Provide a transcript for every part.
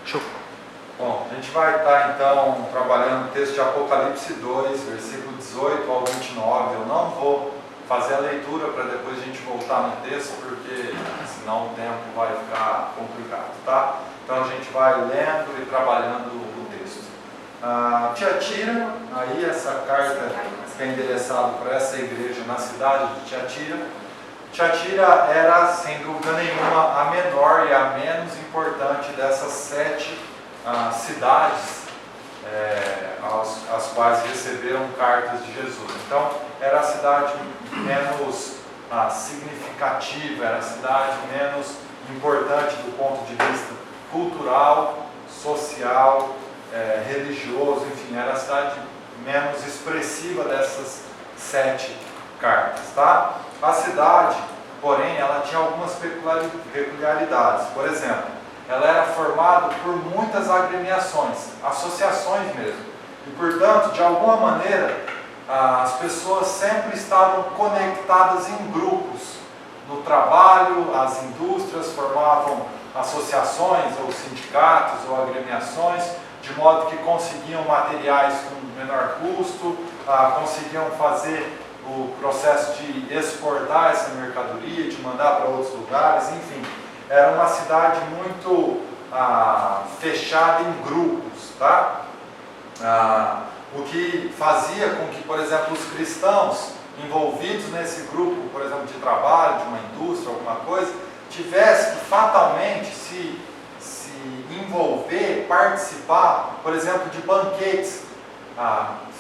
Show. Bom, a gente vai estar então trabalhando o texto de Apocalipse 2, versículo 18 ao 29. Eu não vou fazer a leitura para depois a gente voltar no texto, porque senão o tempo vai ficar complicado, tá? Então a gente vai lendo e trabalhando o texto. Tiatira, aí essa carta que é endereçada para essa igreja na cidade de Tiatira. Tiatira era, sem dúvida nenhuma, a menor e a menos importante dessas 7 cidades as quais receberam cartas de Jesus. Então, era a cidade menos significativa, era a cidade menos importante do ponto de vista cultural, social, religioso, enfim, era a cidade menos expressiva dessas 7 cartas, tá? A cidade, porém, ela tinha algumas peculiaridades. Por exemplo, ela era formada por muitas agremiações, associações mesmo. E, portanto, de alguma maneira, as pessoas sempre estavam conectadas em grupos. No trabalho, as indústrias formavam associações ou sindicatos ou agremiações, de modo que conseguiam materiais com menor custo, conseguiam fazer o processo de exportar essa mercadoria, de mandar para outros lugares, enfim. Era uma cidade muito fechada em grupos, tá? O que fazia com que, por exemplo, os cristãos envolvidos nesse grupo, por exemplo, de trabalho, de uma indústria, alguma coisa, tivesse que fatalmente se envolver, participar, por exemplo, de banquetes,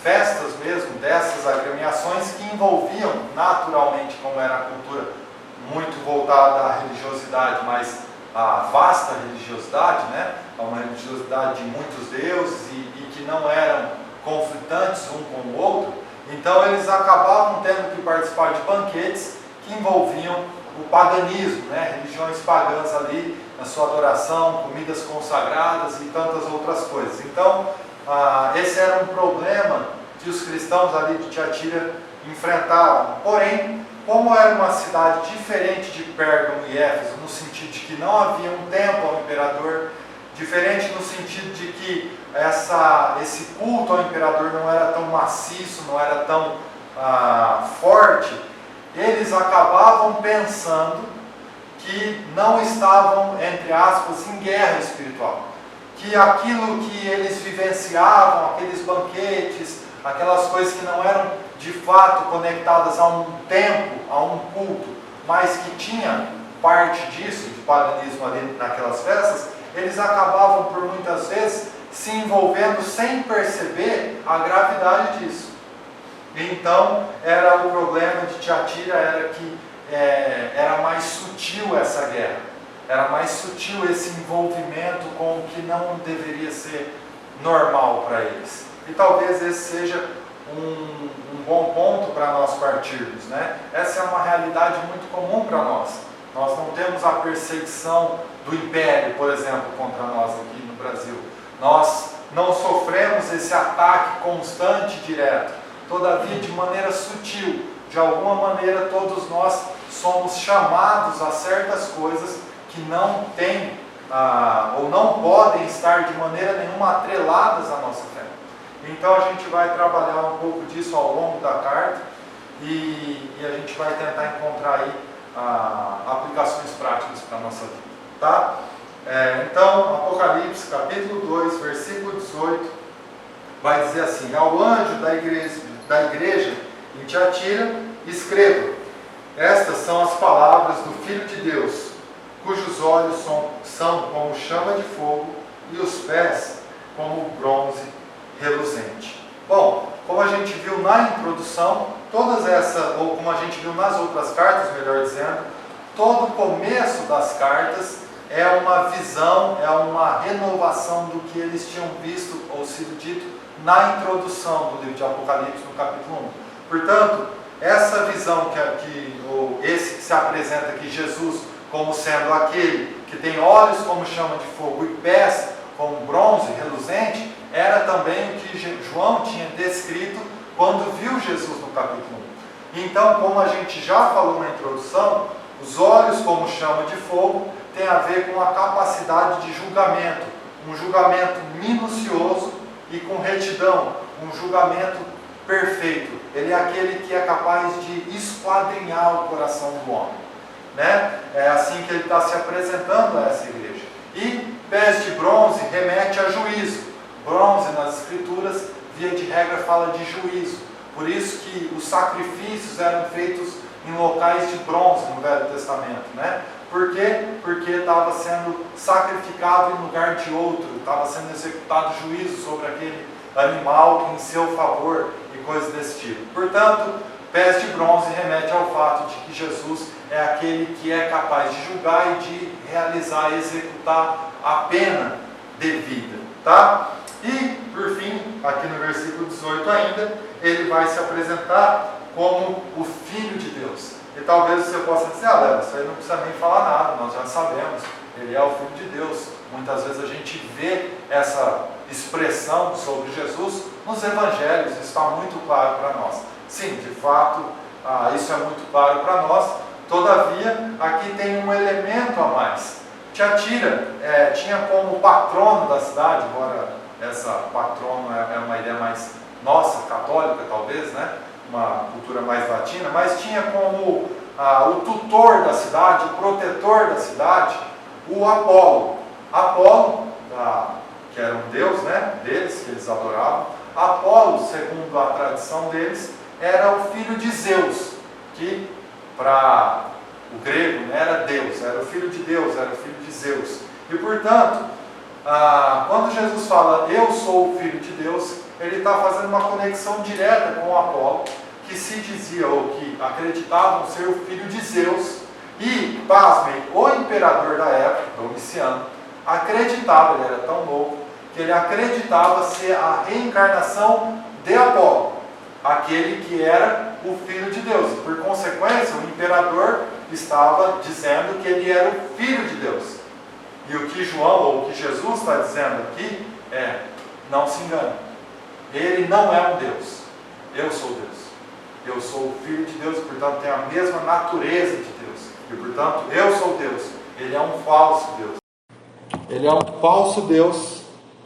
festas mesmo dessas agremiações que envolviam naturalmente, como era a cultura muito voltada à religiosidade, mas à vasta religiosidade, né? A uma religiosidade de muitos deuses e que não eram conflitantes um com o outro. Então eles acabavam tendo que participar de banquetes que envolviam o paganismo, né? Religiões pagãs ali na sua adoração, comidas consagradas e tantas outras coisas. Então esse era um problema que os cristãos ali de Tiatira enfrentavam. Porém, como era uma cidade diferente de Pérgamo e Éfeso, no sentido de que não havia um templo ao imperador, diferente no sentido de que esse culto ao imperador não era tão maciço, não era tão forte, eles acabavam pensando que não estavam, entre aspas, em guerra espiritual. Que aquilo que eles vivenciavam, aqueles banquetes, aquelas coisas que não eram de fato conectadas a um templo, a um culto, mas que tinha parte disso, de paganismo ali naquelas festas, eles acabavam por muitas vezes se envolvendo sem perceber a gravidade disso. Então, era o problema de Tiatira, era que era mais sutil essa guerra, era mais sutil esse envolvimento com o que não deveria ser normal para eles. E talvez esse seja um bom ponto para nós partirmos, né? Essa é uma realidade muito comum para nós. Nós não temos a perseguição do império, por exemplo, contra nós aqui no Brasil. Nós não sofremos esse ataque constante e direto. Todavia, de maneira sutil, de alguma maneira, todos nós somos chamados a certas coisas que não têm ou não podem estar de maneira nenhuma atreladas à nossa fé. Então a gente vai trabalhar um pouco disso ao longo da carta e a gente vai tentar encontrar aí aplicações práticas para a nossa vida, tá? Então, Apocalipse capítulo 2, versículo 18, vai dizer assim: ao anjo da igreja em Tiatira, escreva: estas são as palavras do Filho de Deus, cujos olhos são como chama de fogo e os pés como bronze reluzente. Bom, como a gente viu na introdução, ou como a gente viu nas outras cartas, melhor dizendo, todo o começo das cartas é uma visão, é uma renovação do que eles tinham visto ou sido dito na introdução do livro de Apocalipse, no capítulo 1. Portanto, essa visão esse que se apresenta aqui, Jesus como sendo aquele que tem olhos como chama de fogo e pés como bronze reluzente, era também o que João tinha descrito quando viu Jesus no capítulo 1. Então, como a gente já falou na introdução, os olhos como chama de fogo tem a ver com a capacidade de julgamento, um julgamento minucioso e com retidão, um julgamento perfeito. Ele é aquele que é capaz de esquadrinhar o coração do homem, né? É assim que ele está se apresentando a essa igreja. E pés de bronze remete a juízo. Bronze nas escrituras, via de regra, fala de juízo. Por isso que os sacrifícios eram feitos em locais de bronze no Velho Testamento, né? Por quê? Porque estava sendo sacrificado em lugar de outro, estava sendo executado juízo sobre aquele animal em seu favor e coisas desse tipo. Portanto, pés de bronze remete ao fato de que Jesus é aquele que é capaz de julgar e de realizar, executar a pena devida, tá? E, por fim, aqui no versículo 18 ainda, ele vai se apresentar como o Filho de Deus. E talvez você possa dizer, Léo, isso aí não precisa nem falar nada, nós já sabemos, ele é o Filho de Deus. Muitas vezes a gente vê essa expressão sobre Jesus nos evangelhos, isso está muito claro para nós. Sim, de fato, isso é muito claro para nós. Todavia, aqui tem um elemento a mais. Tiatira tinha como patrono da cidade, embora essa patrono é uma ideia mais nossa, católica talvez, né? Uma cultura mais latina, mas tinha como o tutor da cidade, o protetor da cidade, o Apolo. Apolo, que era um deus, né, deles, que eles adoravam. Apolo, segundo a tradição deles, era o filho de Zeus, que para o grego, né, era Deus, era o filho de Deus, era o filho de Zeus. E portanto, quando Jesus fala, eu sou o Filho de Deus, ele está fazendo uma conexão direta com o Apolo, que se dizia, ou que acreditavam ser o filho de Zeus, e, pasmem, o imperador da época, Domiciano, acreditava, ele era tão louco, que ele acreditava ser a reencarnação de Apolo, aquele que era o Filho de Deus. Por consequência, o imperador estava dizendo que ele era o Filho de Deus. E o que João, ou o que Jesus está dizendo aqui é, não se engane, ele não é um Deus, eu sou Deus, eu sou o Filho de Deus, portanto tem a mesma natureza de Deus, e portanto eu sou Deus, ele é um falso Deus, ele é um falso Deus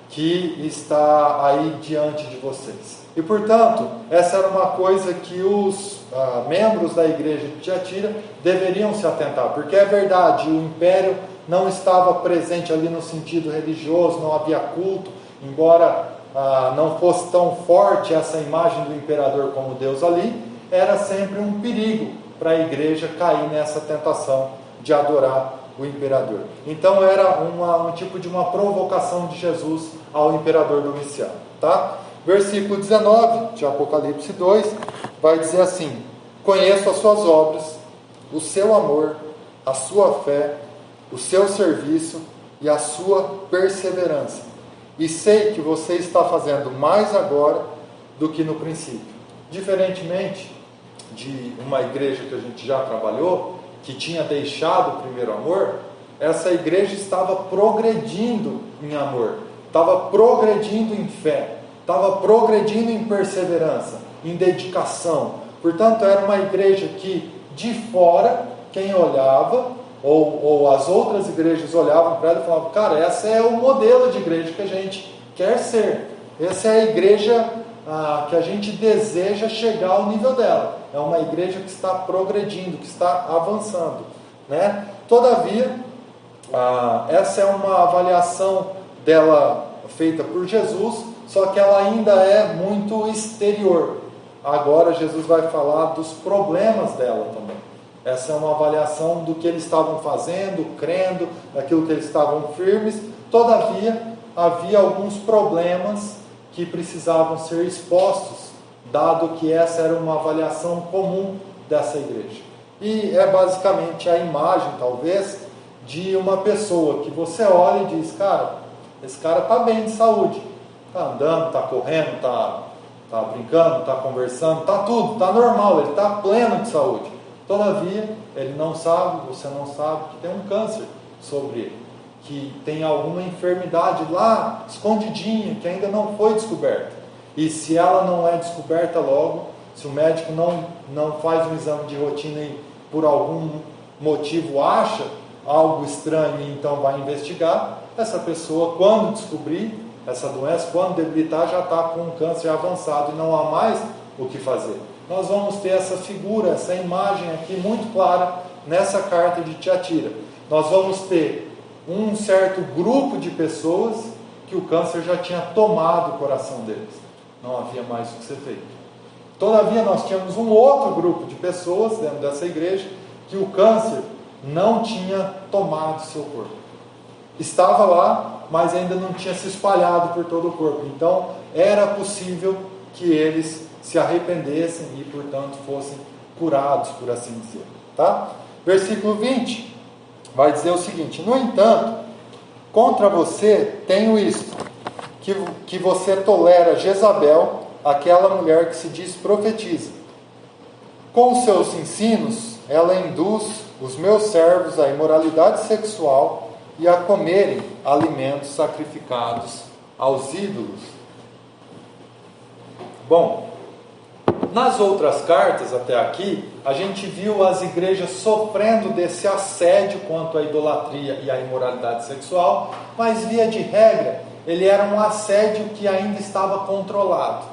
que está aí diante de vocês. E portanto, essa era uma coisa que os membros da igreja de Tiatira deveriam se atentar, porque é verdade, o império não estava presente ali no sentido religioso, não havia culto, embora não fosse tão forte essa imagem do imperador como Deus ali, era sempre um perigo para a igreja cair nessa tentação de adorar o imperador. Então era um tipo de uma provocação de Jesus ao imperador Domiciano, tá? Versículo 19 de Apocalipse 2 vai dizer assim: conheço as suas obras, o seu amor, a sua fé, o seu serviço e a sua perseverança, e sei que você está fazendo mais agora do que no princípio. Diferentemente de uma igreja que a gente já trabalhou, que tinha deixado o primeiro amor, essa igreja estava progredindo em amor, estava progredindo em fé, estava progredindo em perseverança, em dedicação. Portanto, era uma igreja que de fora, quem olhava, ou as outras igrejas olhavam para ela e falavam, cara, essa é o modelo de igreja que a gente quer ser, essa é a igreja que a gente deseja chegar ao nível dela, é uma igreja que está progredindo, que está avançando, né? Todavia, essa é uma avaliação dela feita por Jesus, só que ela ainda é muito exterior. Agora Jesus vai falar dos problemas dela também. Essa é uma avaliação do que eles estavam fazendo, crendo, daquilo que eles estavam firmes. Todavia, havia alguns problemas que precisavam ser expostos, dado que essa era uma avaliação comum dessa igreja. E é basicamente a imagem, talvez, de uma pessoa que você olha e diz, cara, esse cara está bem de saúde, está andando, está correndo, está brincando, está conversando, está tudo, está normal, ele está pleno de saúde. Todavia, ele não sabe, você não sabe, que tem um câncer sobre ele, que tem alguma enfermidade lá, escondidinha, que ainda não foi descoberta. E se ela não é descoberta logo, se o médico não faz um exame de rotina e por algum motivo acha algo estranho e então vai investigar, essa pessoa, quando descobrir essa doença, quando debilitar, já está com um câncer avançado e não há mais o que fazer. Nós vamos ter essa figura, essa imagem aqui muito clara nessa carta de Tiatira. Nós vamos ter um certo grupo de pessoas que o câncer já tinha tomado o coração deles. Não havia mais o que ser feito. Todavia, nós tínhamos um outro grupo de pessoas dentro dessa igreja que o câncer não tinha tomado seu corpo. Estava lá, mas ainda não tinha se espalhado por todo o corpo. Então, era possível que eles se arrependessem e, portanto, fossem curados, por assim dizer. Tá? Versículo 20 vai dizer o seguinte: no entanto, contra você tenho isto, que você tolera Jezabel, aquela mulher que se diz profetiza. Com os seus ensinos, ela induz os meus servos à imoralidade sexual e a comerem alimentos sacrificados aos ídolos. Bom, nas outras cartas até aqui, a gente viu as igrejas sofrendo desse assédio quanto à idolatria e à imoralidade sexual, mas via de regra, ele era um assédio que ainda estava controlado.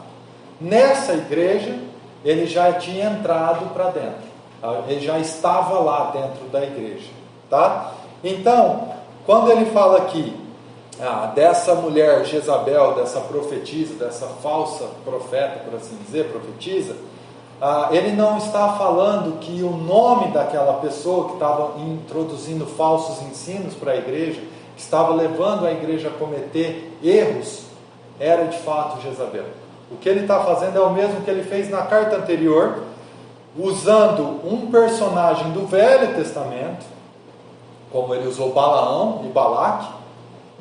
Nessa igreja, ele já tinha entrado para dentro, ele já estava lá dentro da igreja, tá? Então, quando ele fala aqui dessa mulher Jezabel, dessa profetisa, dessa falsa profeta, por assim dizer, profetisa, ele não está falando que o nome daquela pessoa que estava introduzindo falsos ensinos para a igreja, que estava levando a igreja a cometer erros, era de fato Jezabel. O que ele está fazendo é o mesmo que ele fez na carta anterior, usando um personagem do Velho Testamento, como ele usou Balaão e Balaque.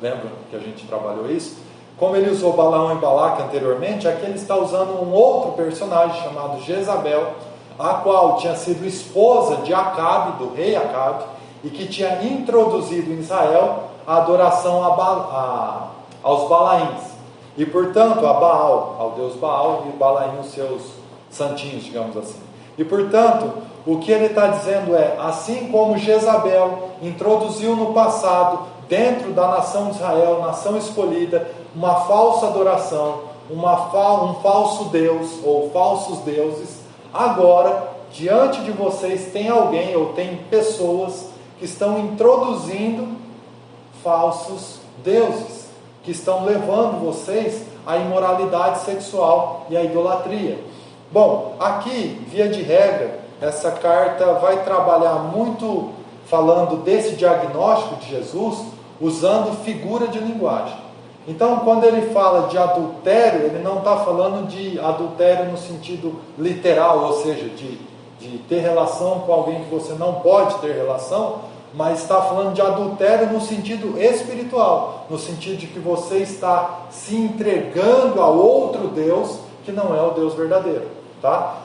Lembra que a gente trabalhou isso? Como ele usou Balaão e Balaque anteriormente, aqui ele está usando um outro personagem chamado Jezabel, a qual tinha sido esposa de Acabe, do rei Acabe, e que tinha introduzido em Israel a adoração aos Balaíns. E portanto a Baal, ao deus Baal, e Balaim os seus santinhos, digamos assim. E portanto, o que ele está dizendo é, assim como Jezabel introduziu no passado, dentro da nação de Israel, nação escolhida, uma falsa adoração, um falso Deus, ou falsos deuses, agora, diante de vocês tem alguém, ou tem pessoas, que estão introduzindo falsos deuses, que estão levando vocês à imoralidade sexual e à idolatria. Bom, aqui, via de regra, essa carta vai trabalhar muito falando desse diagnóstico de Jesus, usando figura de linguagem. Então, quando ele fala de adultério, ele não está falando de adultério no sentido literal, ou seja, de ter relação com alguém que você não pode ter relação, mas está falando de adultério no sentido espiritual, no sentido de que você está se entregando a outro Deus que não é o Deus verdadeiro, tá?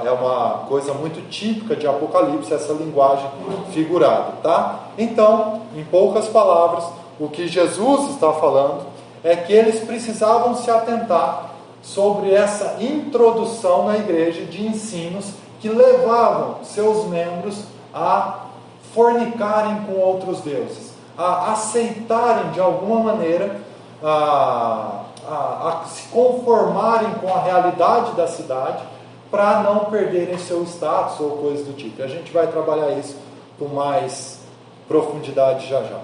É uma coisa muito típica de Apocalipse, essa linguagem figurada, tá? Então, em poucas palavras, o que Jesus está falando é que eles precisavam se atentar sobre essa introdução na igreja de ensinos que levavam seus membros a fornicarem com outros deuses, a aceitarem de alguma maneira, a se conformarem com a realidade da cidade, para não perderem seu status ou coisas do tipo. E a gente vai trabalhar isso com mais profundidade já já.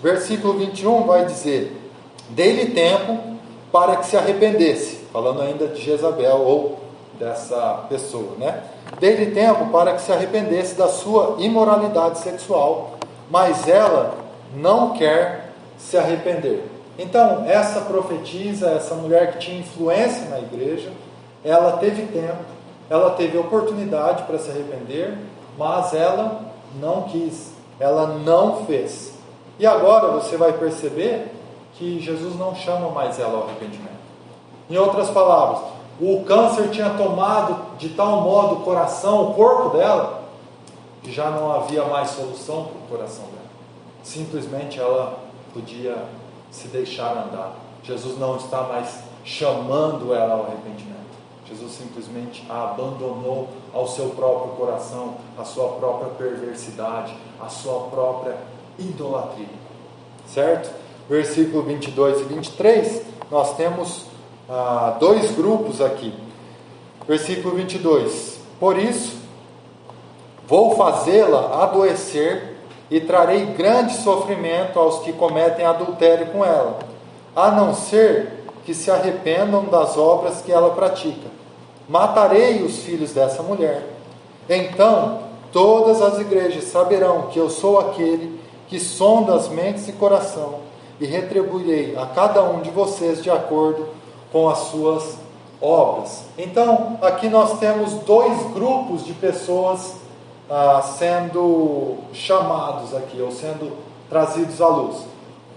Versículo 21 vai dizer: dei-lhe tempo para que se arrependesse, falando ainda de Jezabel ou dessa pessoa, né? Dei-lhe tempo para que se arrependesse da sua imoralidade sexual, mas ela não quer se arrepender. Então, essa profetisa, essa mulher que tinha influência na igreja, ela teve tempo, ela teve oportunidade para se arrepender, mas ela não quis, ela não fez. E agora você vai perceber que Jesus não chama mais ela ao arrependimento. Em outras palavras, o câncer tinha tomado de tal modo o coração, o corpo dela, que já não havia mais solução para o coração dela. Simplesmente ela podia se deixar andar. Jesus não está mais chamando ela ao arrependimento. Jesus simplesmente a abandonou ao seu próprio coração, à sua própria perversidade, à sua própria idolatria. Certo? Versículo 22 e 23, nós temos dois grupos aqui. Versículo 22: por isso, vou fazê-la adoecer e trarei grande sofrimento aos que cometem adultério com ela, a não ser que se arrependam das obras que ela pratica. Matarei os filhos dessa mulher. Então todas as igrejas saberão que eu sou aquele que sonda as mentes e coração, e retribuirei a cada um de vocês de acordo com as suas obras. Então, aqui nós temos dois grupos de pessoas sendo chamados aqui, ou sendo trazidos à luz.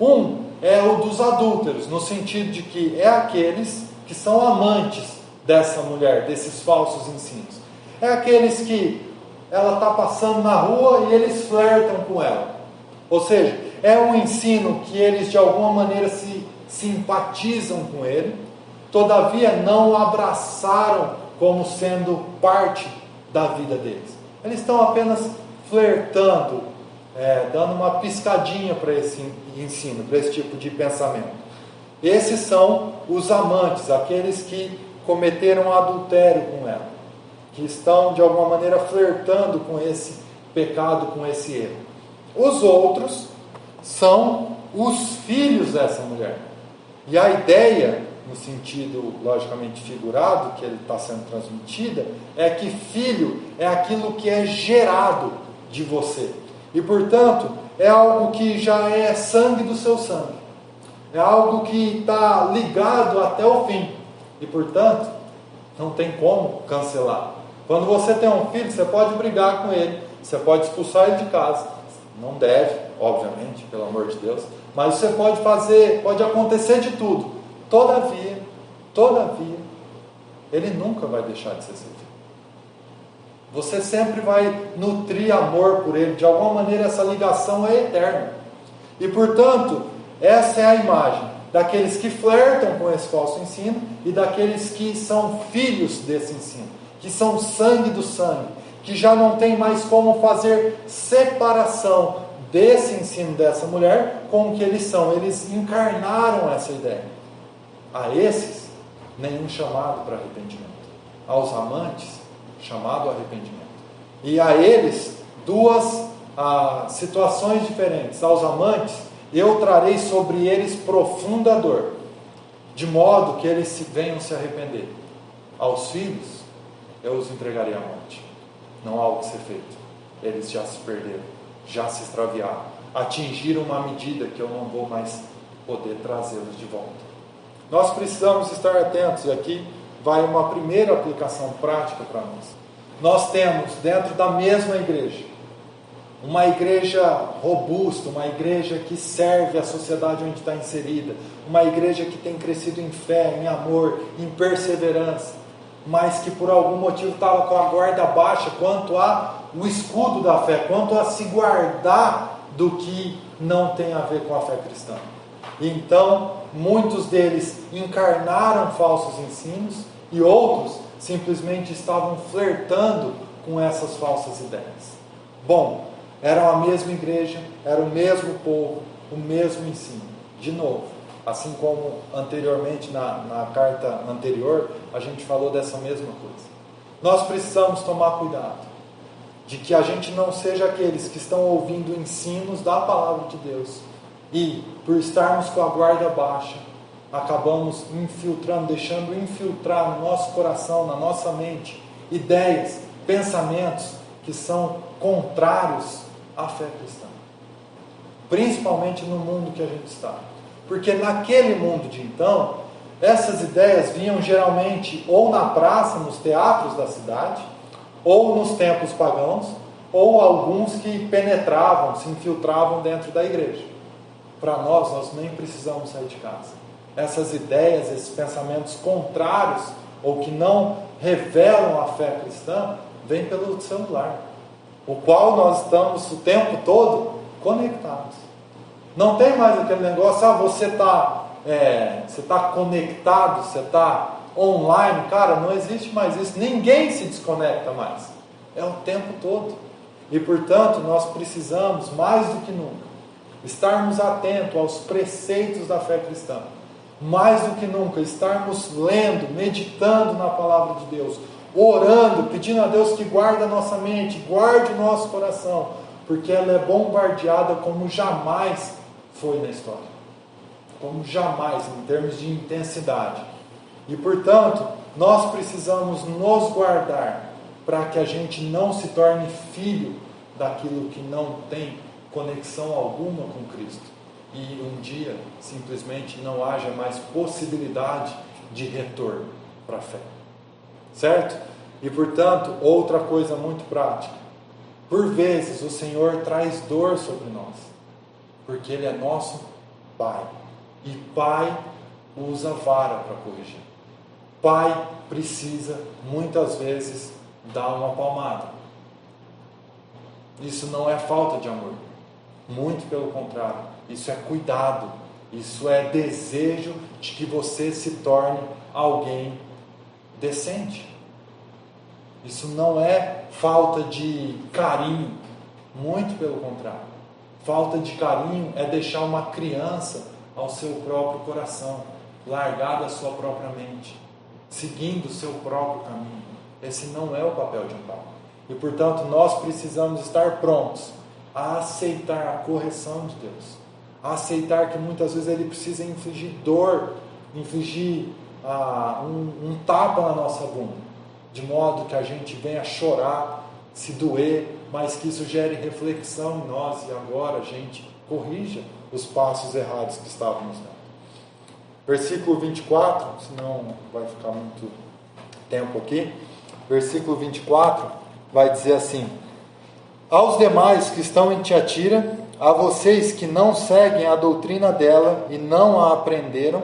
Um é o dos adúlteros, no sentido de que é aqueles que são amantes dessa mulher, desses falsos ensinos. É aqueles que ela está passando na rua e eles flertam com ela. Ou seja, é um ensino que eles de alguma maneira se simpatizam com ele, todavia não o abraçaram como sendo parte da vida deles. Eles estão apenas flertando, dando uma piscadinha para esse ensino, para esse tipo de pensamento. Esses são os amantes, aqueles que cometeram adultério com ela, que estão de alguma maneira flertando com esse pecado, com esse erro. Os outros são os filhos dessa mulher. E a ideia, no sentido logicamente figurado, que ele está sendo transmitida, é que filho é aquilo que é gerado de você. E portanto, é algo que já é sangue do seu sangue. É algo que está ligado até o fim. E portanto, não tem como cancelar. Quando você tem um filho, você pode brigar com ele, você pode expulsar ele de casa. Não deve, obviamente, pelo amor de Deus, mas você pode fazer, pode acontecer de tudo. Todavia, ele nunca vai deixar de ser seu filho. Você sempre vai nutrir amor por ele, de alguma maneira essa ligação é eterna. E portanto, essa é a imagem daqueles que flertam com esse falso ensino e daqueles que são filhos desse ensino, que são sangue do sangue, que já não tem mais como fazer separação desse ensino dessa mulher com o que eles são. Eles encarnaram essa ideia. A esses, nenhum chamado para arrependimento. Aos amantes, chamado a arrependimento. E a eles, duas situações diferentes. Aos amantes, eu trarei sobre eles profunda dor, de modo que eles venham se arrepender. Aos filhos, eu os entregarei à morte. Não há o que ser feito. Eles já se perderam, já se extraviaram, atingiram uma medida que eu não vou mais poder trazê-los de volta. Nós precisamos estar atentos, e aqui vai uma primeira aplicação prática para nós. Nós temos dentro da mesma igreja, uma igreja robusta, uma igreja que serve a sociedade onde está inserida, uma igreja que tem crescido em fé, em amor, em perseverança, mas que por algum motivo estava com a guarda baixa quanto ao escudo da fé, quanto a se guardar do que não tem a ver com a fé cristã. Então, muitos deles encarnaram falsos ensinos e outros simplesmente estavam flertando com essas falsas ideias. Bom, eram a mesma igreja, era o mesmo povo, o mesmo ensino. De novo, assim como anteriormente na carta anterior, a gente falou dessa mesma coisa. Nós precisamos tomar cuidado de que a gente não seja aqueles que estão ouvindo ensinos da palavra de Deus e, por estarmos com a guarda baixa, acabamos infiltrando, deixando infiltrar no nosso coração, na nossa mente, ideias, pensamentos que são contrários à fé cristã. Principalmente no mundo que a gente está. Porque naquele mundo de então, essas ideias vinham geralmente ou na praça, nos teatros da cidade, ou nos templos pagãos, ou alguns que penetravam, se infiltravam dentro da igreja. Para nós nem precisamos sair de casa. Essas ideias, esses pensamentos contrários, ou que não revelam a fé cristã, vêm pelo celular, o qual nós estamos o tempo todo conectados. Não tem mais aquele negócio, você está conectado, você está online. Cara, não existe mais isso. Ninguém se desconecta mais. É o tempo todo. E portanto, nós precisamos, mais do que nunca, estarmos atentos aos preceitos da fé cristã. Mais do que nunca, estarmos lendo, meditando na palavra de Deus, orando, pedindo a Deus que guarde a nossa mente, guarde o nosso coração, porque ela é bombardeada como jamais foi na história. Como jamais, em termos de intensidade. E, portanto, nós precisamos nos guardar para que a gente não se torne filho daquilo que não tem conexão alguma com Cristo. E um dia, simplesmente, não haja mais possibilidade de retorno para a fé. Certo? E, portanto, outra coisa muito prática. Por vezes, o Senhor traz dor sobre nós, porque Ele é nosso Pai. E Pai usa vara para corrigir. Pai precisa, muitas vezes, dar uma palmada. Isso não é falta de amor. Muito pelo contrário. Isso é cuidado. Isso é desejo de que você se torne alguém decente. Isso não é falta de carinho. Muito pelo contrário. Falta de carinho é deixar uma criança ao seu próprio coração, largar da sua própria mente, seguindo o seu próprio caminho. Esse não é o papel de um pai. E, portanto, nós precisamos estar prontos a aceitar a correção de Deus, a aceitar que muitas vezes Ele precisa infligir dor, infligir um tapa na nossa bunda, de modo que a gente venha chorar, se doer, mas que isso gere reflexão em nós e agora a gente corrija os passos errados que estávamos dando. Versículo 24, senão vai ficar muito tempo aqui. Versículo 24 vai dizer assim: aos demais que estão em Tiatira, a vocês que não seguem a doutrina dela e não a aprenderam,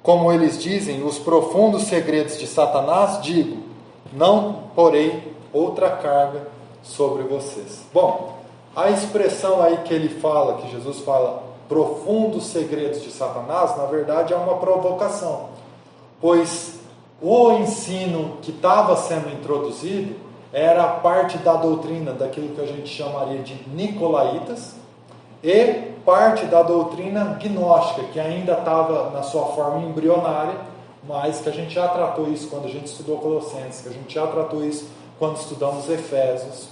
como eles dizem, os profundos segredos de Satanás, digo, não porei outra carga sobre vocês. Bom, a expressão aí que ele fala, que Jesus fala, profundos segredos de Satanás, na verdade é uma provocação, pois o ensino que estava sendo introduzido era parte da doutrina daquilo que a gente chamaria de nicolaítas e parte da doutrina gnóstica, que ainda estava na sua forma embrionária, mas que a gente já tratou isso quando a gente estudou Colossenses, que a gente já tratou isso quando estudamos Efésios.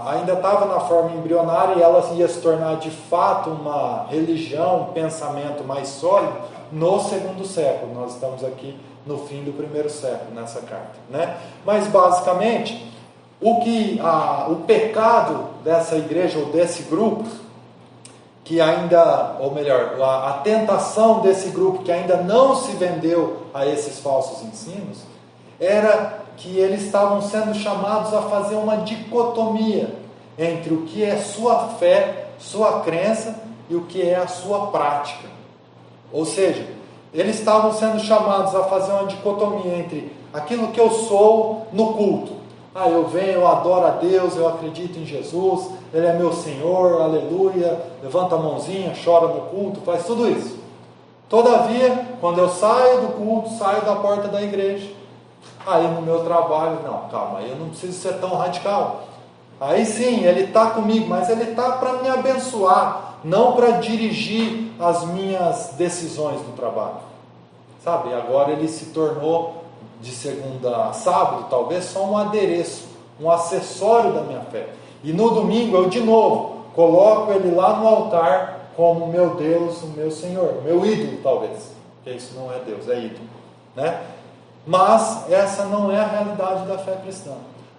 Ainda estava na forma embrionária e ela ia se tornar de fato uma religião, um pensamento mais sólido no segundo século. Nós estamos aqui no fim do primeiro século nessa carta, né? Mas basicamente o pecado dessa igreja ou desse grupo que ainda, ou melhor, a tentação desse grupo que ainda não se vendeu a esses falsos ensinos era que eles estavam sendo chamados a fazer uma dicotomia entre o que é sua fé, sua crença e o que é a sua prática. Ou seja, eles estavam sendo chamados a fazer uma dicotomia entre aquilo que eu sou no culto. Eu venho, eu adoro a Deus, eu acredito em Jesus, Ele é meu Senhor, aleluia, levanta a mãozinha, chora no culto, faz tudo isso. Todavia, quando eu saio do culto, saio da porta da igreja, aí no meu trabalho, não, calma, eu não preciso ser tão radical. Aí sim, Ele está comigo, mas Ele está para me abençoar, não para dirigir as minhas decisões no trabalho. Sabe, agora Ele se tornou, de segunda a sábado, talvez só um adereço, um acessório da minha fé. E no domingo eu de novo coloco Ele lá no altar como meu Deus, o meu Senhor, o meu ídolo talvez, porque isso não é Deus, é ídolo, né? Mas essa não é a realidade da fé cristã.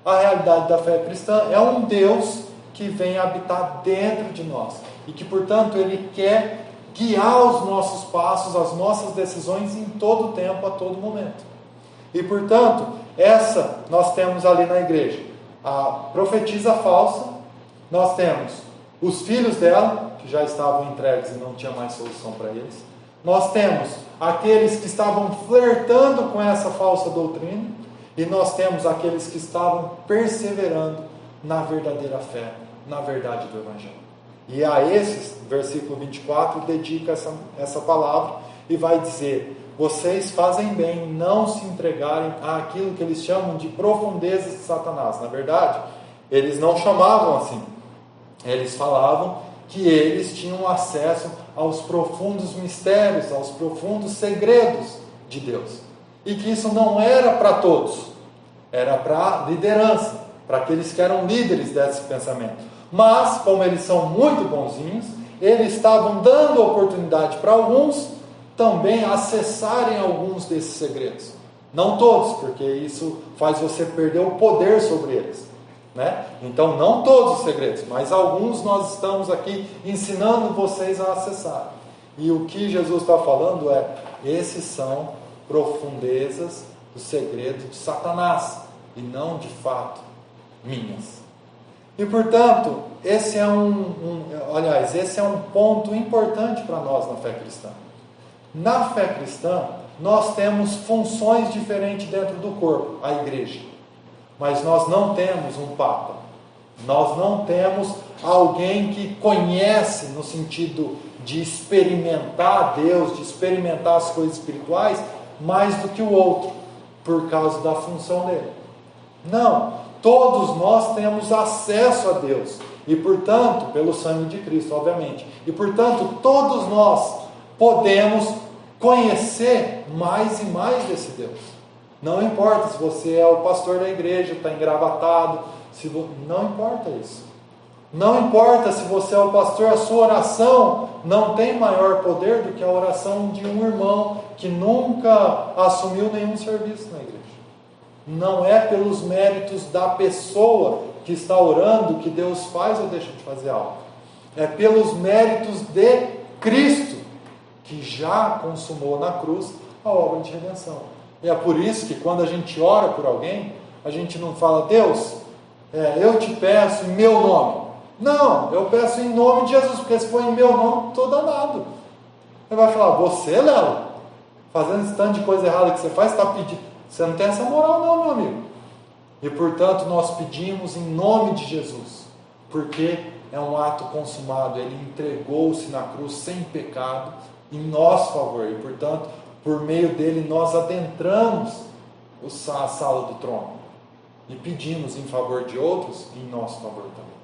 A realidade da fé cristã é um Deus que vem habitar dentro de nós e que, portanto, Ele quer guiar os nossos passos, as nossas decisões em todo o tempo, a todo momento. E, portanto, essa nós temos ali na igreja a profetisa falsa, nós temos os filhos dela, que já estavam entregues e não tinha mais solução para eles, nós temos aqueles que estavam flertando com essa falsa doutrina, e nós temos aqueles que estavam perseverando na verdadeira fé, na verdade do Evangelho. E a esses, versículo 24, dedica essa palavra e vai dizer: vocês fazem bem em não se entregarem àquilo que eles chamam de profundezas de Satanás. Na verdade, eles não chamavam assim. Eles falavam que eles tinham acesso aos profundos mistérios, aos profundos segredos de Deus. E que isso não era para todos, era para a liderança, para aqueles que eram líderes desse pensamento. Mas, como eles são muito bonzinhos, eles estavam dando oportunidade para alguns também acessarem alguns desses segredos. Não todos, porque isso faz você perder o poder sobre eles, né? Então, não todos os segredos, mas alguns nós estamos aqui ensinando vocês a acessar. E o que Jesus está falando é: esses são profundezas do segredo de Satanás, e não de fato minhas. E portanto, esse é um ponto importante para nós na fé cristã. Na fé cristã, nós temos funções diferentes dentro do corpo, a igreja. Mas nós não temos um papa. Nós não temos alguém que conhece no sentido de experimentar Deus, de experimentar as coisas espirituais, mais do que o outro, por causa da função dele. Não, todos nós temos acesso a Deus, e portanto, pelo sangue de Cristo, obviamente, e portanto, todos nós podemos conhecer mais e mais desse Deus. Não importa se você é o pastor da igreja, está engravatado, não importa isso. Não importa se você é o pastor, a sua oração não tem maior poder do que a oração de um irmão que nunca assumiu nenhum serviço na igreja. Não é pelos méritos da pessoa que está orando que Deus faz ou deixa de fazer algo. É pelos méritos de Cristo, que já consumou na cruz a obra de redenção. E é por isso que quando a gente ora por alguém, a gente não fala: Deus, eu te peço em meu nome. Não, eu peço em nome de Jesus, porque se for em meu nome, estou danado. Ele vai falar: você, Léo, fazendo esse tanto de coisa errada que você faz, está pedindo. Você não tem essa moral não, meu amigo. E portanto nós pedimos em nome de Jesus, porque é um ato consumado. Ele entregou-se na cruz sem pecado, em nosso favor. E portanto, por meio dele, nós adentramos a sala do trono e pedimos em favor de outros e em nosso favor também.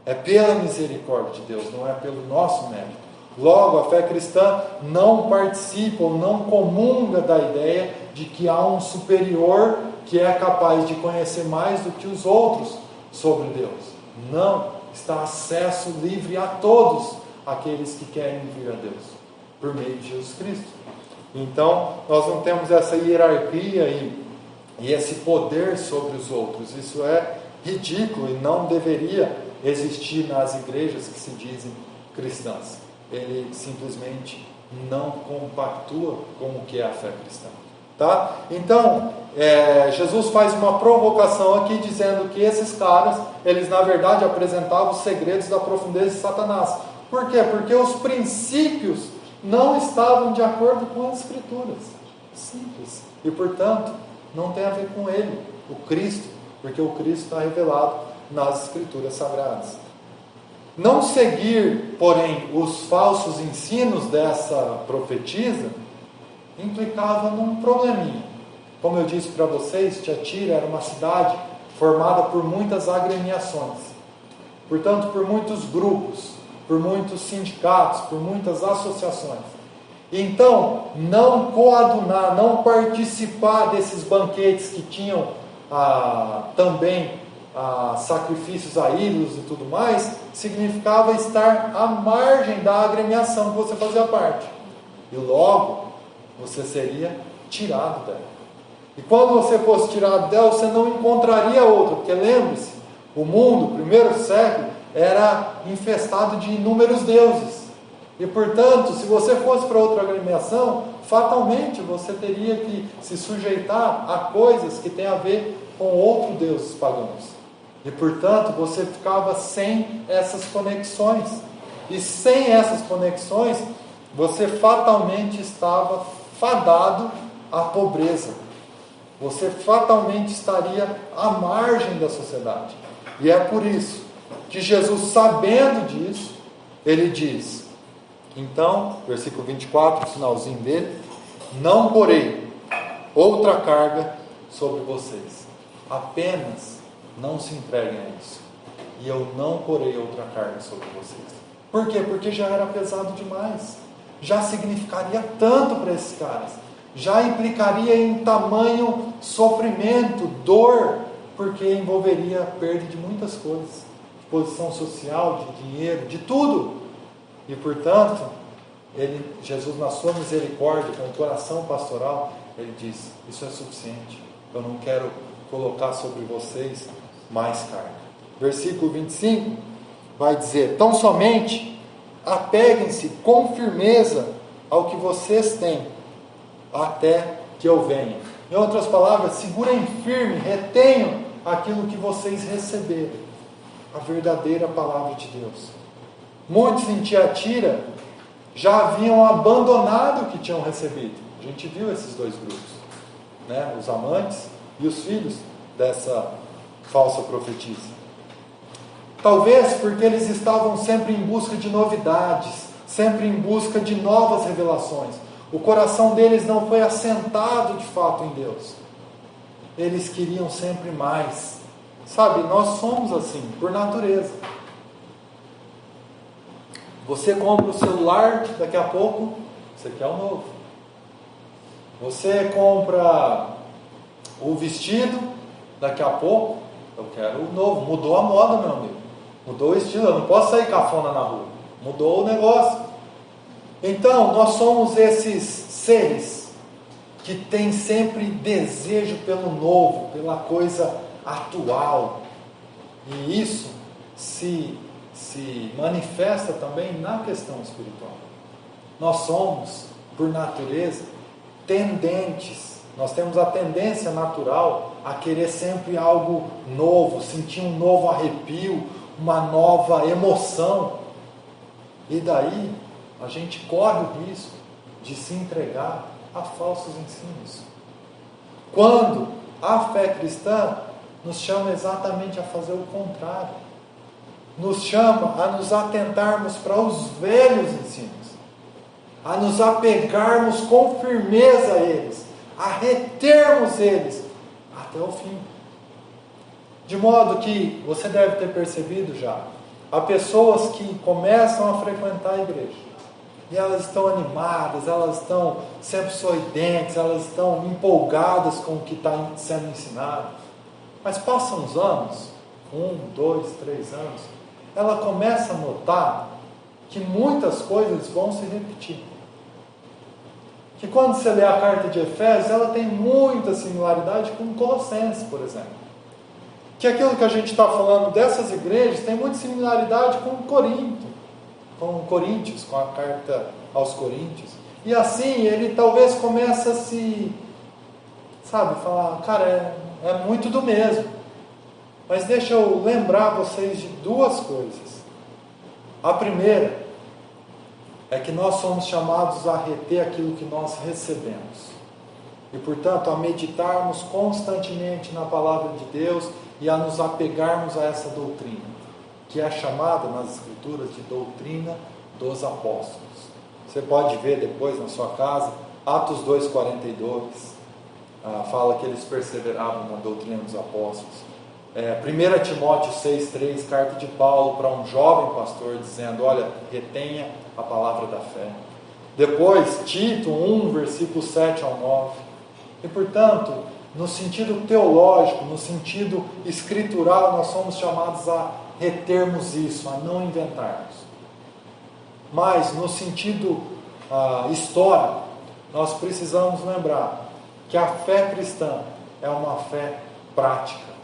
É pela misericórdia de Deus, não é pelo nosso mérito. Logo, a fé cristã não participa ou não comunga da ideia de que há um superior que é capaz de conhecer mais do que os outros sobre Deus. Não, está acesso livre a todos aqueles que querem vir a Deus, por meio de Jesus Cristo. Então, nós não temos essa hierarquia e esse poder sobre os outros. Isso é ridículo e não deveria existir nas igrejas que se dizem cristãs. Ele simplesmente não compactua com o que é a fé cristã. Tá? Então, Jesus faz uma provocação aqui dizendo que esses caras, eles na verdade apresentavam os segredos da profundeza de Satanás. Por quê? Porque os princípios não estavam de acordo com as Escrituras. Simples. E portanto, não tem a ver com ele, o Cristo, porque o Cristo está revelado nas Escrituras Sagradas. Não seguir, porém, os falsos ensinos dessa profetisa implicava num probleminha. Como eu disse para vocês, Tiatira era uma cidade formada por muitas agremiações, portanto, por muitos grupos, por muitos sindicatos, por muitas associações. Então, não coadunar, não participar desses banquetes que tinham também sacrifícios a ídolos e tudo mais, significava estar à margem da agremiação que você fazia parte. E logo, você seria tirado dela. E quando você fosse tirado dela, você não encontraria outra, porque lembre-se, o mundo, o primeiro século, era infestado de inúmeros deuses. E portanto, se você fosse para outra agremiação, fatalmente você teria que se sujeitar a coisas que têm a ver com outros deuses pagãos. E portanto, você ficava sem essas conexões. E sem essas conexões, você fatalmente estava fadado à pobreza. Você fatalmente estaria à margem da sociedade. E é por isso que Jesus, sabendo disso, ele diz, então, versículo 24, finalzinho dele: não porei outra carga sobre vocês, apenas não se entreguem a isso, e eu não porei outra carga sobre vocês. Por quê? Porque já era pesado demais. Já significaria tanto para esses caras. Já implicaria em tamanho sofrimento, dor, porque envolveria a perda de muitas coisas. De posição social, de dinheiro, de tudo. E portanto, Jesus na sua misericórdia, com o coração pastoral, ele diz, isso é suficiente. Eu não quero colocar sobre vocês mais carga. Versículo 25 vai dizer, tão somente apeguem-se com firmeza ao que vocês têm, até que eu venha. Em outras palavras, segurem firme, retenham aquilo que vocês receberam, a verdadeira palavra de Deus. Muitos em Tiatira já haviam abandonado o que tinham recebido. A gente viu esses dois grupos, né? Os amantes e os filhos dessa falsa profetisa. Talvez porque eles estavam sempre em busca de novidades, sempre em busca de novas revelações. O coração deles não foi assentado de fato em Deus. Eles queriam sempre mais. Sabe, nós somos assim, por natureza. Você compra o celular, daqui a pouco você quer o novo. Você compra o vestido, daqui a pouco eu quero o novo. Mudou a moda, meu amigo. Mudou o estilo, eu não posso sair cafona na rua. Mudou o negócio. Então, nós somos esses seres que têm sempre desejo pelo novo, pela coisa atual. E isso se manifesta também na questão espiritual. Nós somos, por natureza, tendentes. Nós temos a tendência natural a querer sempre algo novo, sentir um novo arrepio, uma nova emoção. E daí a gente corre o risco de se entregar a falsos ensinos. Quando a fé cristã nos chama exatamente a fazer o contrário. Nos chama a nos atentarmos para os velhos ensinos, a nos apegarmos com firmeza a eles, a retermos eles até o fim. De modo que, você deve ter percebido já, há pessoas que começam a frequentar a igreja, e elas estão animadas, elas estão sempre sorridentes, elas estão empolgadas com o que está sendo ensinado, mas passam uns anos, 1, 2, 3 anos, ela começa a notar que muitas coisas vão se repetir. Que quando você lê a carta de Efésios, ela tem muita similaridade com Colossenses, por exemplo. Que aquilo que a gente está falando dessas igrejas tem muita similaridade com Corinto, com Coríntios, com a carta aos Coríntios. E assim, ele talvez comece a se, falar, cara, é muito do mesmo. Mas deixa eu lembrar vocês de duas coisas. A primeira é que nós somos chamados a reter aquilo que nós recebemos. E, portanto, a meditarmos constantemente na palavra de Deus e a nos apegarmos a essa doutrina, que é chamada nas Escrituras de doutrina dos apóstolos. Você pode ver depois na sua casa, Atos 2,42, fala que eles perseveravam na doutrina dos apóstolos. 1 Timóteo 6,3, carta de Paulo para um jovem pastor, dizendo, olha, retenha a palavra da fé. Depois, Tito 1, versículo 7 ao 9. E, portanto, no sentido teológico, no sentido escritural, nós somos chamados a retermos isso, a não inventarmos. Mas, no sentido histórico, nós precisamos lembrar que a fé cristã é uma fé prática.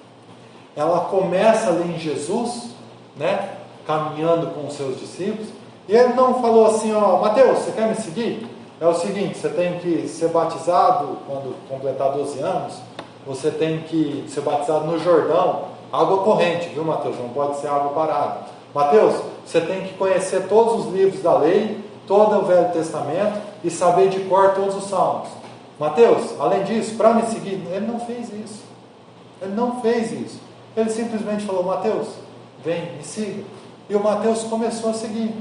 Ela começa ali em Jesus, né, caminhando com os seus discípulos, e ele não falou assim, Mateus, você quer me seguir? É o seguinte, você tem que ser batizado quando completar 12 anos, você tem que ser batizado no Jordão, água corrente, viu, Mateus? Não pode ser água parada. Mateus, você tem que conhecer todos os livros da lei, todo o Velho Testamento, e saber de cor todos os salmos. Mateus, além disso, para me seguir, ele não fez isso. Ele não fez isso. Ele simplesmente falou, Mateus, vem, me siga. E o Mateus começou a seguir.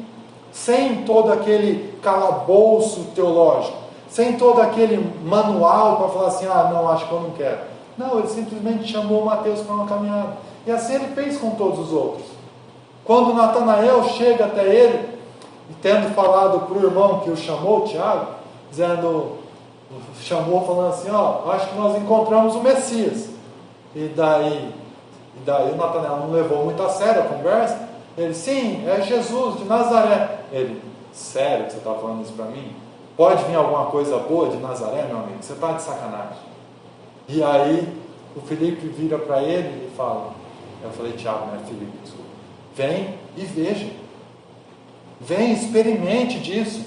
Sem todo aquele calabouço teológico. Sem todo aquele manual para falar assim, não, acho que eu não quero. Não, ele simplesmente chamou o Mateus para uma caminhada. E assim ele fez com todos os outros. Quando Natanael chega até ele tendo falado para o irmão que o chamou, Tiago, chamou falando assim, acho que nós encontramos o Messias. E daí o Natanael não levou muito a sério a conversa. Ele, sim, é Jesus de Nazaré. Ele, sério que você está falando isso para mim? Pode vir alguma coisa boa de Nazaré, meu amigo? Você está de sacanagem. E aí o Felipe vira para ele e fala, eu falei, Tiago, não é Felipe, desculpa. Vem e veja. Vem, experimente disso.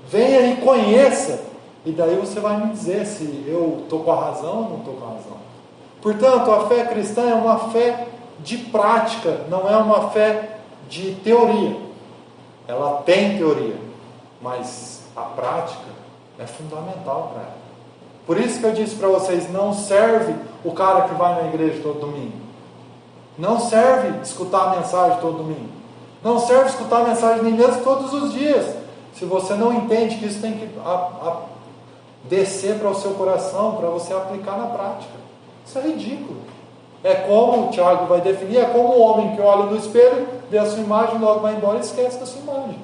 Venha e conheça. E daí você vai me dizer se eu estou com a razão ou não estou com a razão. Portanto, a fé cristã é uma fé de prática, não é uma fé de teoria. Ela tem teoria, mas a prática é fundamental para ela. Por isso que eu disse para vocês, não serve o cara que vai na igreja todo domingo. Não serve escutar a mensagem todo domingo. Não serve escutar a mensagem nem mesmo todos os dias. Se você não entende que isso tem que descer para o seu coração, para você aplicar na prática. Isso é ridículo. É como o Tiago vai definir, é como o homem que olha no espelho, vê a sua imagem, logo vai embora e esquece da sua imagem.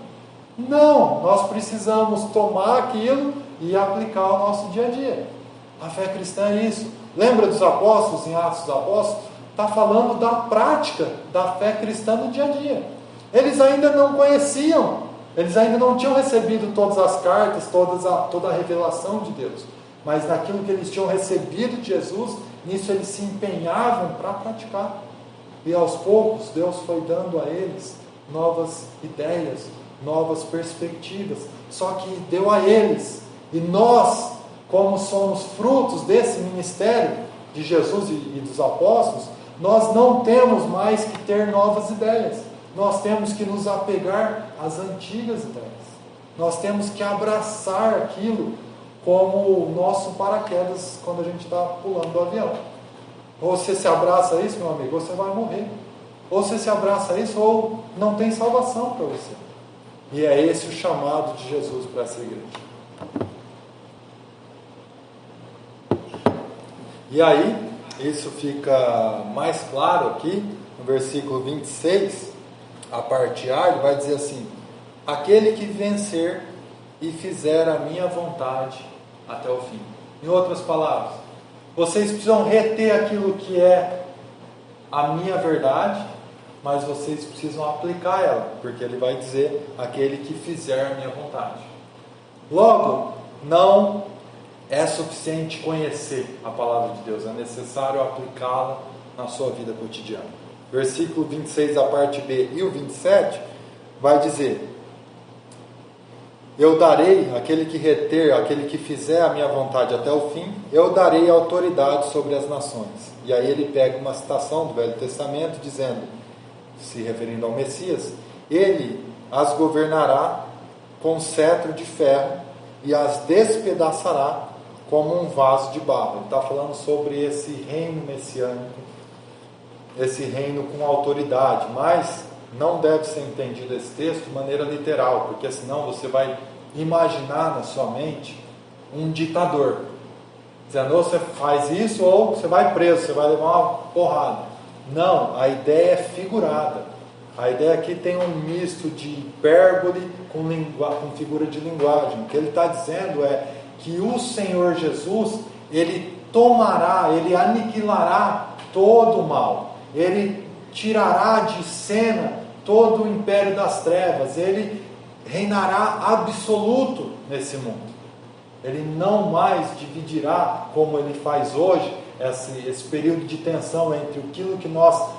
Não, nós precisamos tomar aquilo e aplicar ao nosso dia a dia. A fé cristã é isso. Lembra dos apóstolos, em Atos dos Apóstolos? Está falando da prática da fé cristã no dia a dia. Eles ainda não conheciam, eles ainda não tinham recebido todas as cartas, toda a revelação de Deus. Mas naquilo que eles tinham recebido de Jesus, nisso eles se empenhavam para praticar. E aos poucos Deus foi dando a eles novas ideias, novas perspectivas. Só que deu a eles. E nós, como somos frutos desse ministério de Jesus e dos apóstolos, nós não temos mais que ter novas ideias. Nós temos que nos apegar às antigas ideias. Nós temos que abraçar aquilo como o nosso paraquedas quando a gente está pulando do avião. Ou você se abraça a isso, meu amigo, ou você vai morrer. Ou você se abraça a isso, ou não tem salvação para você. E é esse o chamado de Jesus para essa igreja. E aí, isso fica mais claro aqui, no versículo 26, a parte A, ele vai dizer assim: aquele que vencer e fizer a minha vontade até o fim. Em outras palavras, vocês precisam reter aquilo que é a minha verdade, mas vocês precisam aplicar ela, porque ele vai dizer, aquele que fizer a minha vontade. Logo, não é suficiente conhecer a palavra de Deus, é necessário aplicá-la na sua vida cotidiana. Versículo 26, a parte B, e o 27, vai dizer: eu darei, aquele que reter, aquele que fizer a minha vontade até o fim, eu darei autoridade sobre as nações. E aí ele pega uma citação do Velho Testamento, dizendo, se referindo ao Messias, ele as governará com cetro de ferro e as despedaçará como um vaso de barro. Ele está falando sobre esse reino messiânico, esse reino com autoridade, mas não deve ser entendido esse texto de maneira literal, porque senão você vai imaginar na sua mente um ditador, dizendo, ou você faz isso ou você vai preso, você vai levar uma porrada. Não, a ideia é figurada. A ideia aqui tem um misto de hipérbole com figura de linguagem. O que ele está dizendo é que o Senhor Jesus, ele tomará, ele aniquilará todo o mal. Ele tirará de cena todo o império das trevas. Ele reinará absoluto nesse mundo. Ele não mais dividirá, como ele faz hoje, esse período de tensão entre aquilo que nós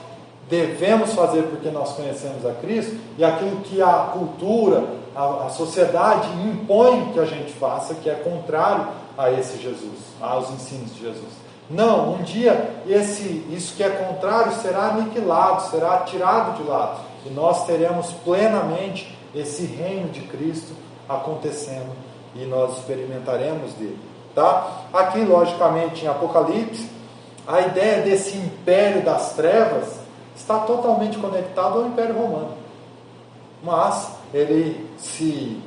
devemos fazer porque nós conhecemos a Cristo e aquilo que a cultura, a sociedade impõe que a gente faça, que é contrário a esse Jesus, aos ensinos de Jesus. Não, um dia isso que é contrário será aniquilado, será tirado de lado, e nós teremos plenamente esse reino de Cristo acontecendo e nós experimentaremos dele, tá? Aqui, logicamente, em Apocalipse, a ideia desse império das trevas está totalmente conectado ao Império Romano, mas ele se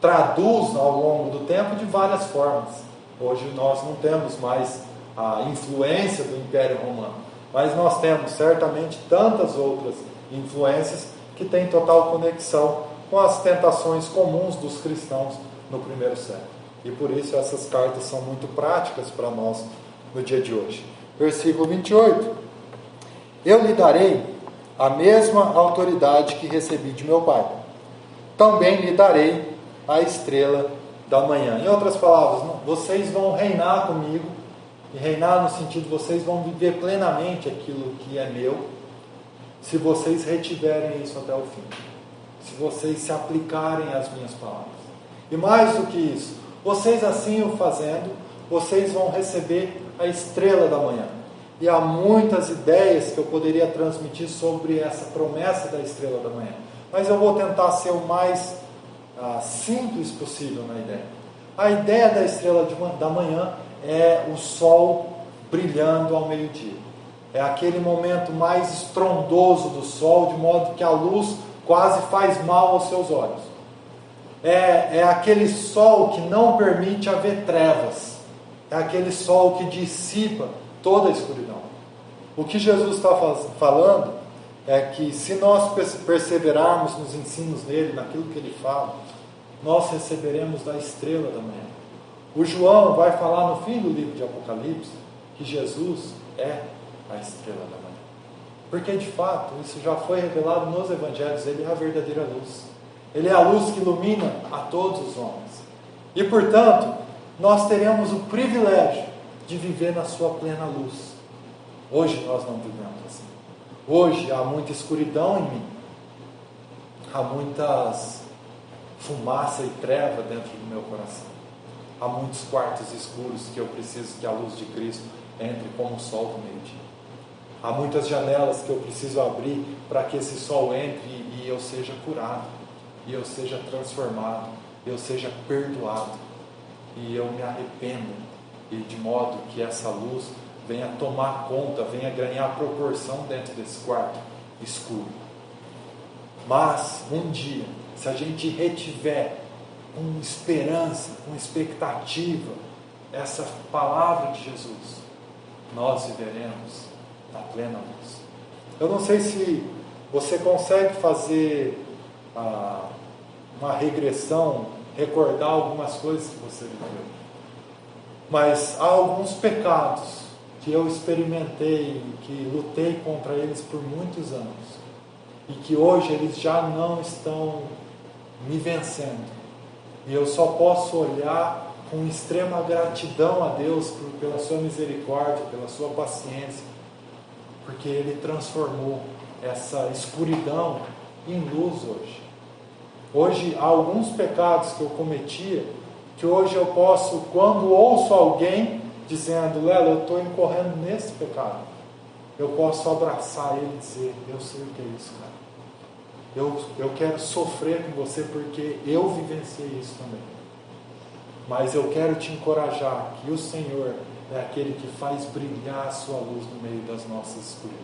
traduz ao longo do tempo de várias formas. Hoje nós não temos mais a influência do Império Romano, mas nós temos certamente tantas outras influências que têm total conexão com as tentações comuns dos cristãos no primeiro século. E por isso essas cartas são muito práticas para nós no dia de hoje. Versículo 28. Eu lhe darei a mesma autoridade que recebi de meu Pai. Também lhe darei a estrela da manhã. Em outras palavras, vocês vão reinar comigo, e reinar no sentido, vocês vão viver plenamente aquilo que é meu, se vocês retiverem isso até o fim, se vocês se aplicarem às minhas palavras. E mais do que isso, vocês assim o fazendo, vocês vão receber a estrela da manhã. E há muitas ideias que eu poderia transmitir sobre essa promessa da estrela da manhã, mas eu vou tentar ser o mais simples possível na ideia. A ideia da estrela da manhã é o sol brilhando ao meio-dia. É aquele momento mais estrondoso do sol, de modo que a luz quase faz mal aos seus olhos. É aquele sol que não permite haver trevas. É aquele sol que dissipa toda a escuridão. O que Jesus está falando é que se nós perseverarmos nos ensinos dele, naquilo que ele fala, nós receberemos da estrela da manhã. O João vai falar no fim do livro de Apocalipse que Jesus é a estrela da manhã. Porque de fato, isso já foi revelado nos evangelhos, ele é a verdadeira luz. Ele é a luz que ilumina a todos os homens. E portanto, nós teremos o privilégio de viver na sua plena luz. Hoje nós não vivemos assim. Hoje há muita escuridão em mim. Há muitas fumaça e treva dentro do meu coração. Há muitos quartos escuros que eu preciso que a luz de Cristo entre como o sol do meio-dia. Há muitas janelas que eu preciso abrir para que esse sol entre e eu seja curado, e eu seja transformado, eu seja perdoado, e eu me arrependa, e de modo que essa luz venha tomar conta, venha ganhar proporção dentro desse quarto escuro. Mas um dia, se a gente retiver com esperança, com expectativa, essa palavra de Jesus, nós viveremos na plena luz. Eu não sei se você consegue fazer uma regressão, recordar algumas coisas que você viveu, mas há alguns pecados que eu experimentei, que lutei contra eles por muitos anos, e que hoje eles já não estão me vencendo, e eu só posso olhar com extrema gratidão a Deus pela sua misericórdia, pela sua paciência, porque Ele transformou essa escuridão em luz hoje. Hoje há alguns pecados que eu cometia, que hoje eu posso, quando ouço alguém dizendo, Lela, eu estou incorrendo nesse pecado, eu posso abraçar ele e dizer, eu sei o que é isso, cara. Eu quero sofrer com você porque eu vivenciei isso também. Mas eu quero te encorajar que o Senhor é aquele que faz brilhar a sua luz no meio das nossas escuridões.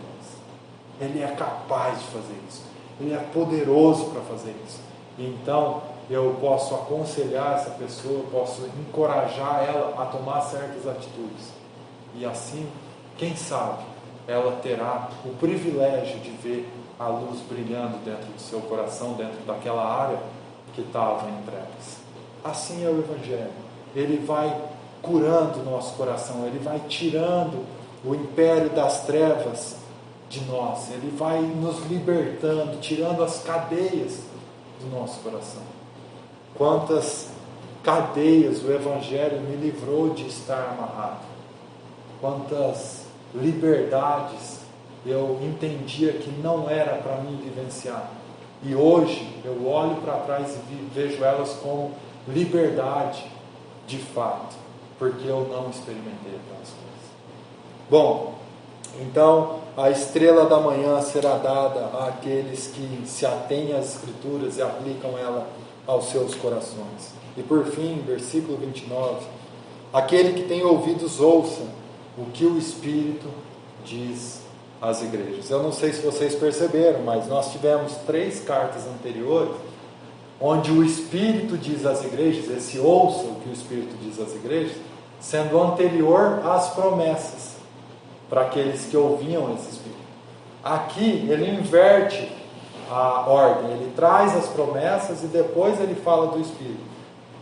Ele é capaz de fazer isso. Ele é poderoso para fazer isso. E então eu posso aconselhar essa pessoa, posso encorajar ela a tomar certas atitudes. E assim, quem sabe, ela terá o privilégio de ver a luz brilhando dentro do seu coração, dentro daquela área que estava em trevas. Assim é o Evangelho. Ele vai curando o nosso coração, ele vai tirando o império das trevas de nós, ele vai nos libertando, tirando as cadeias do nosso coração. Quantas cadeias o Evangelho me livrou de estar amarrado, quantas liberdades eu entendia que não era para mim vivenciar, e hoje eu olho para trás e vejo elas como liberdade de fato, porque eu não experimentei aquelas coisas. Bom, então a estrela da manhã será dada àqueles que se atêm às Escrituras e aplicam ela aos seus corações. E por fim, versículo 29, aquele que tem ouvidos ouça o que o Espírito diz às igrejas. Eu não sei se vocês perceberam, mas nós tivemos 3 cartas anteriores onde o Espírito diz às igrejas, esse ouça o que o Espírito diz às igrejas, sendo anterior às promessas para aqueles que ouviam esse Espírito. Aqui ele inverte a ordem, ele traz as promessas e depois ele fala do Espírito.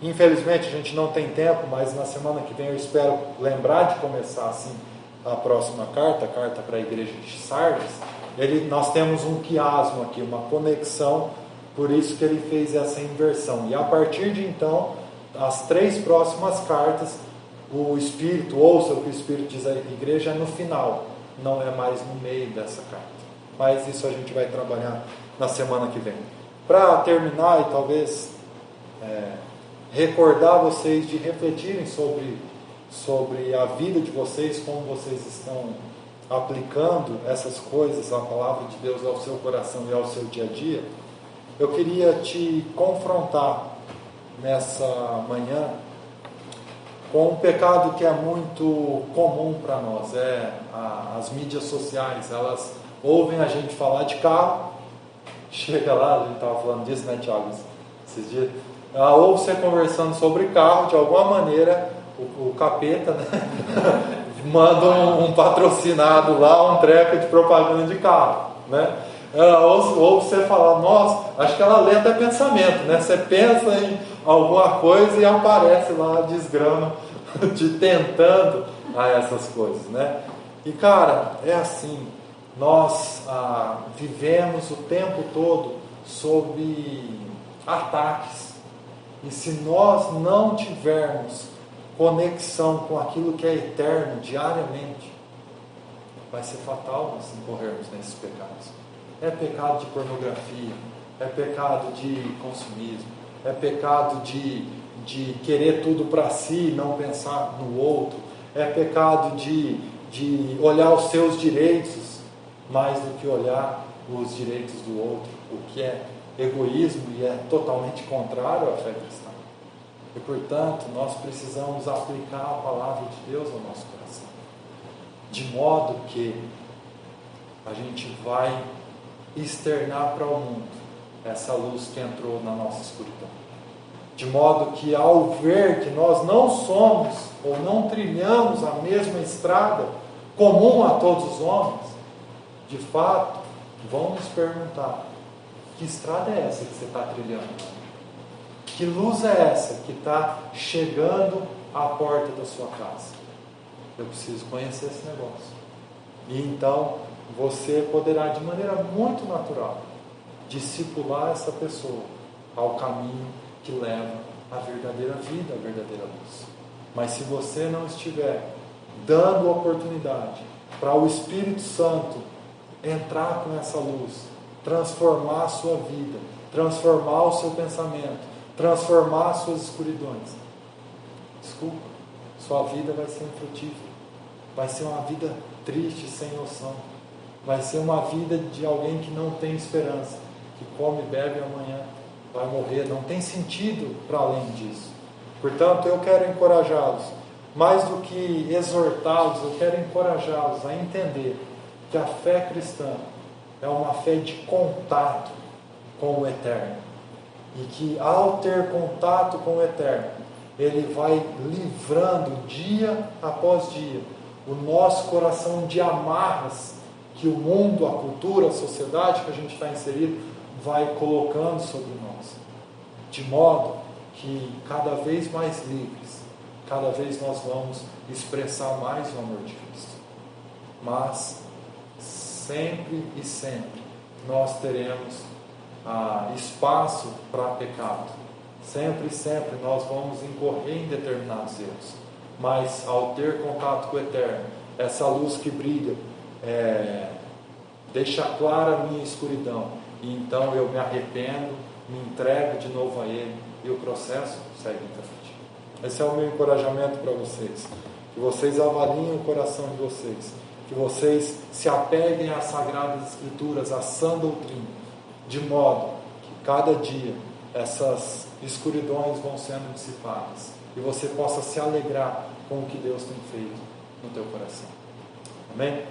Infelizmente a gente não tem tempo, mas na semana que vem eu espero lembrar de começar assim a próxima carta, a carta para a igreja de Sardes. Nós temos um quiasmo aqui, uma conexão, por isso que ele fez essa inversão. E a partir de então, as 3 próximas cartas, o Espírito, ouça o que o Espírito diz à igreja, é no final, não é mais no meio dessa carta. Mas isso a gente vai trabalhar na semana que vem. Para terminar e talvez recordar vocês de refletirem sobre a vida de vocês, como vocês estão aplicando essas coisas, a palavra de Deus ao seu coração e ao seu dia a dia, eu queria te confrontar nessa manhã com um pecado que é muito comum para nós. As mídias sociais, elas ouvem a gente falar de carro, chega lá, a gente estava falando disso, né, Thiago, esses dias, ou você conversando sobre carro, de alguma maneira, o capeta, né, manda um patrocinado lá, um treco de propaganda de carro, né? Ou você fala, nossa, acho que ela lê até pensamento, né? Você pensa em alguma coisa e aparece lá desgrama te tentando a essas coisas, né? E cara, é assim, nós vivemos o tempo todo sob ataques, e se nós não tivermos conexão com aquilo que é eterno diariamente, vai ser fatal nós incorrermos nesses pecados. É pecado de pornografia, é pecado de consumismo, é pecado de querer tudo para si e não pensar no outro, é pecado de olhar os seus direitos mais do que olhar os direitos do outro, o que é egoísmo e é totalmente contrário à fé cristã. E portanto, nós precisamos aplicar a palavra de Deus ao nosso coração, de modo que a gente vai externar para o mundo essa luz que entrou na nossa escuridão. De modo que ao ver que nós não somos ou não trilhamos a mesma estrada comum a todos os homens, de fato, vão nos perguntar: que estrada é essa que você está trilhando? Que luz é essa que está chegando à porta da sua casa? Eu preciso conhecer esse negócio. E então você poderá, de maneira muito natural, discipular essa pessoa ao caminho que leva à verdadeira vida, à verdadeira luz. Mas se você não estiver dando oportunidade para o Espírito Santo entrar com essa luz, transformar a sua vida, transformar o seu pensamento, transformar as suas escuridões, desculpa, sua vida vai ser infrutífera, vai ser uma vida triste, sem noção, vai ser uma vida de alguém que não tem esperança, que come e bebe amanhã vai morrer, não tem sentido para além disso. Portanto, eu quero encorajá-los, mais do que exortá-los, eu quero encorajá-los a entender que a fé cristã é uma fé de contato com o Eterno, e que ao ter contato com o Eterno, ele vai livrando dia após dia o nosso coração de amarras que o mundo, a cultura, a sociedade que a gente está inserido vai colocando sobre nós, de modo que cada vez mais livres, cada vez nós vamos expressar mais o amor de Cristo. Mas sempre e sempre nós teremos espaço para pecado. Sempre e sempre nós vamos incorrer em determinados erros. Mas ao ter contato com o Eterno, essa luz que brilha deixa clara a minha escuridão, e então eu me arrependo, me entrego de novo a Ele, e o processo segue em frente. Esse é o meu encorajamento para vocês, que vocês avaliem o coração de vocês, que vocês se apeguem às Sagradas Escrituras, à sã doutrina, de modo que cada dia essas escuridões vão sendo dissipadas, e você possa se alegrar com o que Deus tem feito no teu coração. Amém?